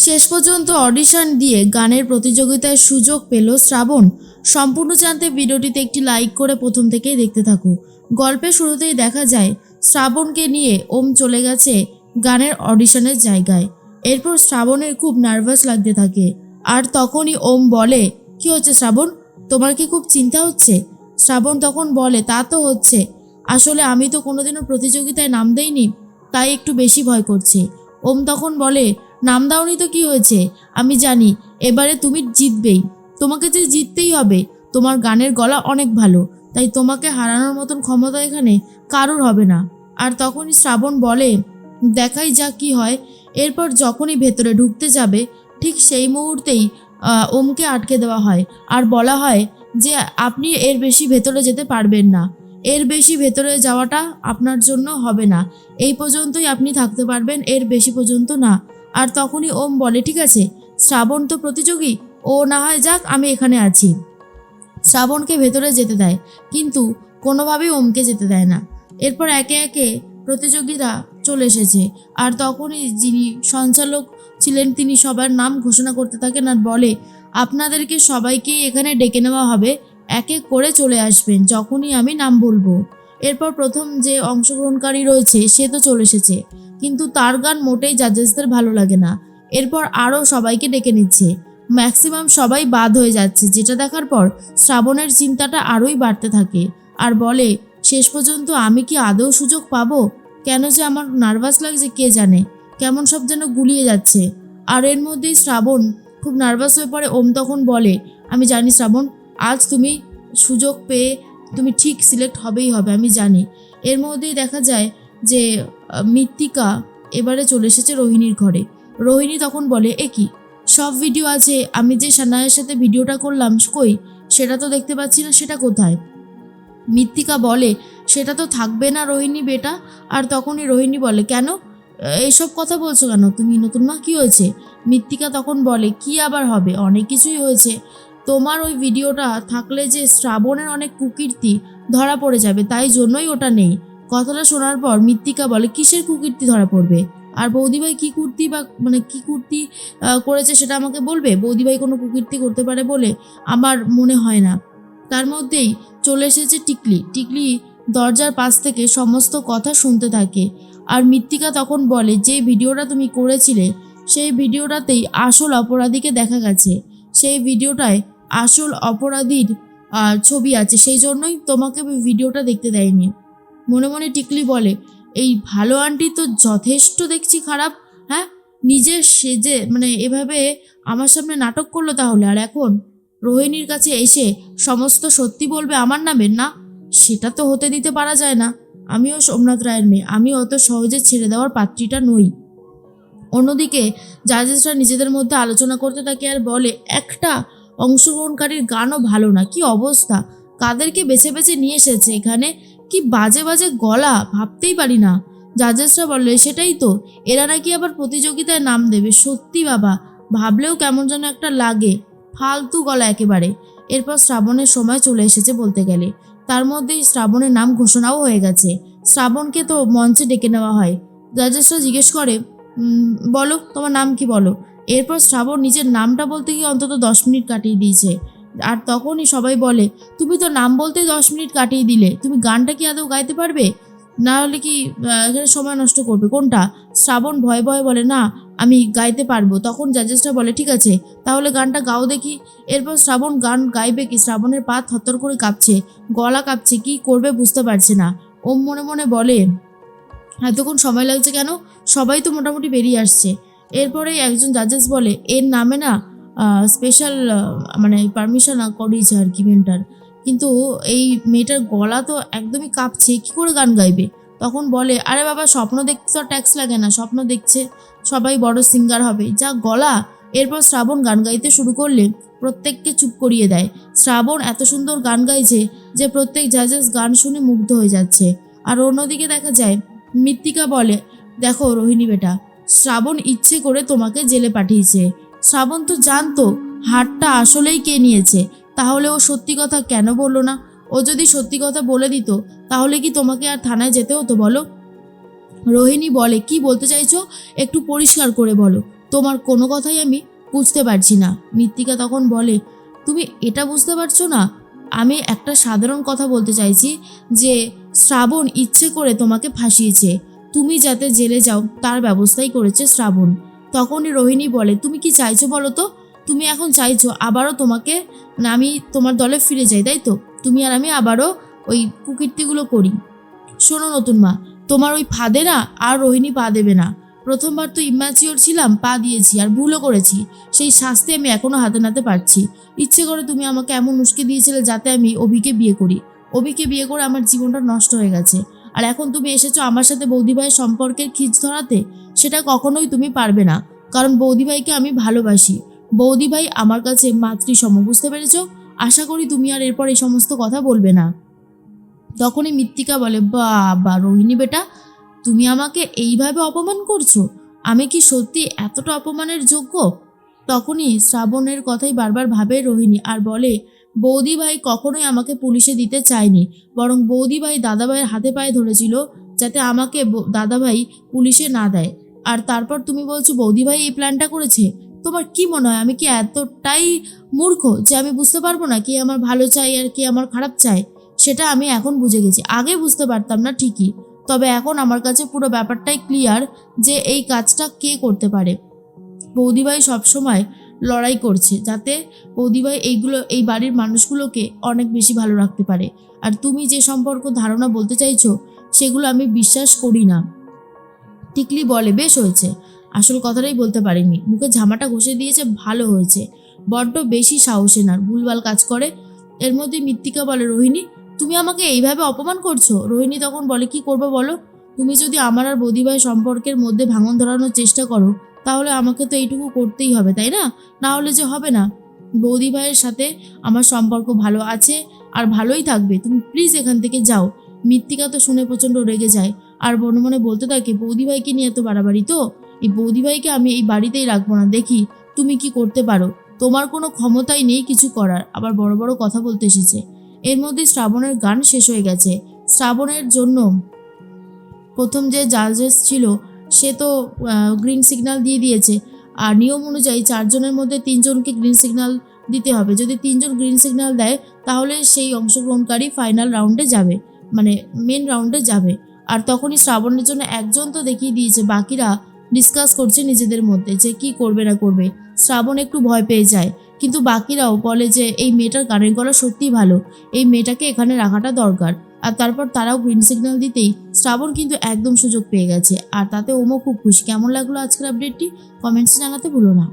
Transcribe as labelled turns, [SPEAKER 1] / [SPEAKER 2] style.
[SPEAKER 1] শেষ পর্যন্ত অডিশন দিয়ে গানের প্রতিযোগিতায় সুযোগ পেল শ্রাবণ। সম্পূর্ণ জানতে ভিডিওটিতে একটি লাইক করে প্রথম থেকেই দেখতে থাকো। গল্পের শুরুতেই দেখা যায় শ্রাবণকে নিয়ে ওম চলে গেছে গানের অডিশনের জায়গায়। এরপর শ্রাবণের খুব নার্ভাস লাগতে থাকে, আর তখনই ওম বলে, কি হচ্ছে শ্রাবণ, তোমার কি খুব চিন্তা হচ্ছে? শ্রাবণ তখন বলে, তা তো হচ্ছে, আসলে আমি তো কোনোদিনও প্রতিযোগিতায় নাম দেইনি, তাই একটু বেশি ভয় করছে। ওম তখন বলে, নাম দাওনি তো কি হয়েছে, আমি জানি এবারে তুমি জিতবেই, তোমাকে যে জিততেই হবে, তোমার গানের গলা অনেক ভালো, তাই তোমাকে হারানোর মতন ক্ষমতা এখানে কারোর হবে না। আর তখনই শ্রাবণ বলে, দেখাই যাক কি হয়। এরপর যখনই ভেতরে ঢুকতে যাবে ঠিক সেই মুহূর্তেই ওমকে আটকে দেওয়া হয় আর বলা হয় যে আপনি এর বেশি ভেতরে যেতে পারবেন না, এর বেশি ভেতরে যাওয়াটা আপনার জন্য হবে না, এই পর্যন্তই আপনি থাকতে পারবেন, এর বেশি পর্যন্ত না। আর তখনই ওম বলে, ঠিক আছে, শ্রাবণ তো প্রতিযোগী, ও না হয় যাক, আমি এখানে আছি। শ্রাবণকে ভেতরে যেতে দেয়, কিন্তু কোনোভাবেই ওমকে যেতে দেয় না। এরপর একে একে প্রতিযোগীরা চলে এসেছে, আর তখনই যিনি সঞ্চালক ছিলেন তিনি সবার নাম ঘোষণা করতে থাকেন আর বলে, আপনাদেরকে সবাইকেই এখানে ডেকে নেওয়া হবে, এক এক করে চলে আসবেন যখনই আমি নাম বলবো। এরপর প্রথম যে অংশগ্রহণকারী রয়েছে সে তো চলে এসেছে, কিন্তু তার গান মোটেই জাজেসদের ভালো লাগে না। এরপর আরও সবাইকে ডেকে নিচ্ছে, ম্যাক্সিমাম সবাই বাদ হয়ে যাচ্ছে, যেটা দেখার পর শ্রাবণের চিন্তাটা আরোই বাড়তে থাকে আর বলে, শেষ পর্যন্ত আমি কি আদৌ সুযোগ পাবো? কেন যে আমার নার্ভাস লাগছে কে জানে, কেমন সব যেন গুলিয়ে যাচ্ছে। আর এর মধ্যেই শ্রাবণ খুব নার্ভাস হয়ে পড়ে। ওম তখন বলে, আমি জানি শ্রাবণ, আজ তুমি সুযোগ পেয়ে তুমি ঠিক সিলেক্ট হবেই হবে, আমি জানি। এর মধ্যেই দেখা যায় যে মৃত্তিকা এবারে চলে এসেছে রোহিণীর ঘরে। রোহিণী তখন বলে, এ কি, সব ভিডিও আছে, আমি যে সানায়ের সাথে ভিডিওটা করলাম কই, সেটা তো দেখতে পাচ্ছি না, সেটা কোথায়? মৃত্তিকা বলে, সেটা তো থাকবে না রোহিণী বেটা। আর তখনই রোহিণী বলে, কেন এইসব কথা বলছো কেন তুমি, নতুন মা, কী হয়েছে? মৃত্তিকা তখন বলে, কি আবার হবে, অনেক কিছুই হয়েছে, তোমার ওই ভিডিওটা থাকলে যে শ্রাবণের অনেক কুকীর্তি ধরা পড়ে যাবে, তাই জন্যই ওটা নেই। কথাটা শোনার পর মৃত্তিকা বলে, কিসের কুকীর্তি ধরা পড়বে? আর বৌদিভাই কী কুর্তি বা কী কুর্তি করেছে সেটা আমাকে বলবে? বৌদিভাই কোনো কুকীর্তি করতে পারে বলে আমার মনে হয় না। তার মধ্যেই চলে এসেছে টিকলি। টিকলি দরজার পাশ থেকে সমস্ত কথা শুনতে থাকে। আর মৃত্তিকা তখন বলে, যে ভিডিওটা তুমি করেছিলে সেই ভিডিওটাতেই আসল অপরাধীকে দেখা গেছে, সেই ভিডিওটায় আসল অপরাধীর ছবি আছে, সেই জন্যই তোমাকে ভিডিওটা দেখতে দেয়নি। মনে মনে টিকলি বলে, এই ভালো আন্টি তো যথেষ্ট দেখছি খারাপ, হ্যাঁ, নিজের সেজে এভাবে আমার সামনে নাটক করলো তাহলে, আর এখন রোহিণীর কাছে এসে সমস্ত সত্যি বলবে আমার নামে? না, সেটা তো হতে দিতে পারা যায় না। আমিও সোমনাথ রায়ের মেয়ে, আমি অত সহজে ছেড়ে দেওয়ার পাত্রীটা নই। অন্যদিকে জাজেসরা নিজেদের মধ্যে আলোচনা করতে থাকে আর বলে, একটা অংশগ্রহণকারীর গানও ভালো না, কি অবস্থা, কাদেরকে বেছে বেছে নিয়ে এসেছে এখানে, কি বাজে বাজে গলা, ভাবতেই পারি না। জাজেসরা বলে, সেটাই তো, এরা নাকি আবার প্রতিযোগিতায় নাম দেবে, সত্যি বাবা, ভাবলেও কেমন যেন একটা লাগে, ফালতু গলা একেবারে। এরপর শ্রাবণের সময় চলে এসেছে বলতে গেলে, তার মধ্যেই শ্রাবণের নাম ঘোষণাও হয়ে গেছে। শ্রাবণকে তো মঞ্চে ডেকে নেওয়া হয়। জাজেসরা জিজ্ঞেস করে, বলো তোমার নাম কি, বলো। এরপর শ্রাবণ নিজের নামটা বলতে গিয়ে অন্তত 10 মিনিট কাটিয়ে দিয়েছে। আর তখনই সবাই বলে, তুমি তো নাম বলতে 10 মিনিট কাটিয়ে দিলে, তুমি গানটা কি আদৌ গাইতে পারবে? না হলে কি এখানে সময় নষ্ট করবে কোনটা? শ্রাবণ ভয়ে ভয়ে বলে, না, আমি গাইতে পারবো। তখন জাজেসরা বলে, ঠিক আছে, তাহলে গানটা গাও দেখি। এরপর শ্রাবণ গান গাইবে কি, শ্রাবণের পা থরথর করে কাঁপছে, গলা কাঁপছে, কি করবে বুঝতে পারছে না। ওম মনে মনে বলে, এতক্ষণ সময় লাগছে কেন, সবাই তো মোটামুটি বেরিয়ে আসছে। এরপরেই একজন জাজেস বলে, এর নামে না স্পেশাল পারমিশন করিয়েছে আর কি মেন্টার, কিন্তু এই মেয়েটার গলা তো একদমই কাঁপছে, কী করে গান গাইবে? তখন বলে, আরে বাবা, স্বপ্ন দেখতে তো ট্যাক্স লাগে না, স্বপ্ন দেখছে সবাই বড় সিঙ্গার হবে, যা গলা। এরপর শ্রাবণ গান গাইতে শুরু করলে প্রত্যেককে চুপ করিয়ে দেয়। শ্রাবণ এত সুন্দর গান গাইছে যে প্রত্যেক জাজেস গান শুনে মুগ্ধ হয়ে যাচ্ছে। আর অন্যদিকে দেখা যায় মৃত্তিকা বলে, দেখো রোহিণী বেটা, শ্রাবণ ইচ্ছে করে তোমাকে জেলে পাঠিয়েছে। শ্রাবণ তো জানতো হারটা আসলেই কে নিয়েছে, তাহলে ও সত্যি কথা কেন বললো না? ও যদি সত্যি কথা বলে দিত তাহলে কি তোমাকে আর থানায় যেতে হতো বলো? রোহিণী বলে, কি বলতে চাইছো একটু পরিষ্কার করে বলো। তোমার কোনো কথাই আমি বুঝতে পারছি না। মৃত্তিকা তখন বলে, তুমি এটা বুঝতে পারছো না? আমি একটা সাধারণ কথা বলতে চাইছি যে শ্রাবণ ইচ্ছে করে তোমাকে ফাঁসিয়েছে, তুমি যাতে জেলে যাও তার ব্যবস্থাই করেছে শ্রাবণ। তখনই রোহিণী বলে, তুমি কি চাইছো বলো তো? তুমি এখন চাইছো আবারও তোমাকে আমি তোমার দলে ফিরে যাই, তাই তো? তুমি আর আমি আবারও ওই কুকীর্তিগুলো করি। শোনো নতুন মা, তোমার ওই ফাঁদে না আর রোহিণী পা দেবে না। প্রথমবার তো ইম্যাচিওর ছিলাম, পা দিয়েছি আর ভুলও করেছি, সেই শাস্তি আমি এখনো হাতে নাতে পারছি। ইচ্ছে করে তুমি আমাকে এমন উস্কে দিয়েছিলে যাতে আমি অভিকে বিয়ে করি। অভিকে বিয়ে করে আমার জীবনটা নষ্ট হয়ে গেছে, আর এখন তুমি এসেছো আমার সাথে বৌদিভাইয়ের সম্পর্কের খিঁচ ধরাতে। সেটা কখনোই তুমি পারবে না, কারণ বৌদিভাইকে আমি ভালোবাসি। বৌদিভাই আমার কাছে মাতৃসম, বুঝতে পেরেছো? আশা করি তুমি আর এরপর এই সমস্ত কথা বলবে না। তখনই মৃত্তিকা বলে, বাবা রোহিণী বেটা, তুমি আমাকে এইভাবে অপমান করছো? আমি কি সত্যি এতটা অপমানের যোগ্য? তখনই শ্রাবণের কথাই বারবার ভাবে রোহিণী আর বলে, বৌদিভাই কখনোই আমাকে পুলিশে দিতে চায়নি, বরং বৌদিভাই দাদাভাইয়ের হাতে পায়ে ধরেছিল যাতে আমাকে দাদাভাই পুলিশে না দেয়। আর তারপর তুমি বলছো বৌদিভাই এই প্ল্যানটা করেছে? তোমার কি মনে হয় আমি কি এতটাই মূর্খ যে আমি বুঝতে পারবো না কে আমার ভালো চাই আর কে আমার খারাপ চায়? সেটা আমি এখন বুঝে গেছি, আগে বুঝতে পারতাম না ঠিকই, তবে এখন আমার কাছে পুরো ব্যাপারটাই ক্লিয়ার যে এই কাজটা কে করতে পারে। বৌদিভাই সবসময় লড়াই করছে যাতে বৌদিভাই এই বাড়ির মানুষগুলোকে অনেক বেশি ভালো রাখতে পারে। আর তুমি যে সম্পর্ক ধারণা বলতে চাইছো সেগুলো আমি বিশ্বাস করি না। টিকলি বলে, বেশ হয়েছে, আসল কথাটাই বলতে পারিনি, মুখে ঝামাটা ঘষে দিয়েছে, ভালো হয়েছে। বড্ড বেশি সাহসে না, ভুলভাল কাজ করে। এর মধ্যে মৃত্তিকা বলে, রোহিণী তুমি আমাকে এইভাবে অপমান করছো। রোহিণী তখন বলে, কি করবো বলো? তুমি যদি আমার আর বৌদিভাই সম্পর্কের মধ্যে ভাঙন ধরানোর চেষ্টা করো তাহলে আমাকে তো এইটুকু করতেই হবে, তাই না? না হলে যে হবে না। বৌদিভাইয়ের সাথে আমার সম্পর্ক ভালো আছে আর ভালোই থাকবে, তুমি প্লিজ এখান থেকে যাও। মৃত্তিকা তো শুনে প্রচণ্ড রেগে যায় আর মনে মনে বলতে থাকে, বৌদিভাইকে নিয়ে এত বাড়াবাড়ি তো, এই বৌদিভাইকে আমি এই বাড়িতেই রাখবো না, দেখি তুমি কি করতে পারো। তোমার কোনো ক্ষমতাই নেই কিছু করার, আবার বড় বড় কথা বলতে এসেছে। এর মধ্যে শ্রাবণের গান শেষ হয়ে গেছে। শ্রাবণের জন্য প্রথম যে জাজেস ছিল সে তো গ্রিন সিগন্যাল দিয়ে দিয়েছে, আর নিয়ম অনুযায়ী 4 জনের মধ্যে 3 জনকে গ্রিন সিগন্যাল দিতে হবে। যদি 3 জন গ্রিন সিগন্যাল দেয় তাহলে সেই অংশগ্রহণকারী ফাইনাল রাউন্ডে যাবে, মানে মেন রাউন্ডে যাবে। আর তখনই শ্রাবণের জন্য একজন তো দেখিয়ে দিয়েছে, বাকিরা ডিসকাস করছে নিজেদের মধ্যে যে কি করবে না করবে। শ্রাবণ একটু ভয় পেয়ে যায়, কিন্তু বাকিরাও বলে যে এই মেয়েটার গানের গলা সত্যিই ভালো, এই মেয়েটাকে এখানে রাখাটা দরকার। আর তারপর তারাও গ্রিন সিগন্যাল দিতেই শ্রাবণ কিন্তু একদম সুযোগ পেয়ে গেছে, আর তাতে ওমও খুব খুশি। কেমন লাগলো আজকের আপডেটটি? কমেন্টসে জানাতে ভুলো না।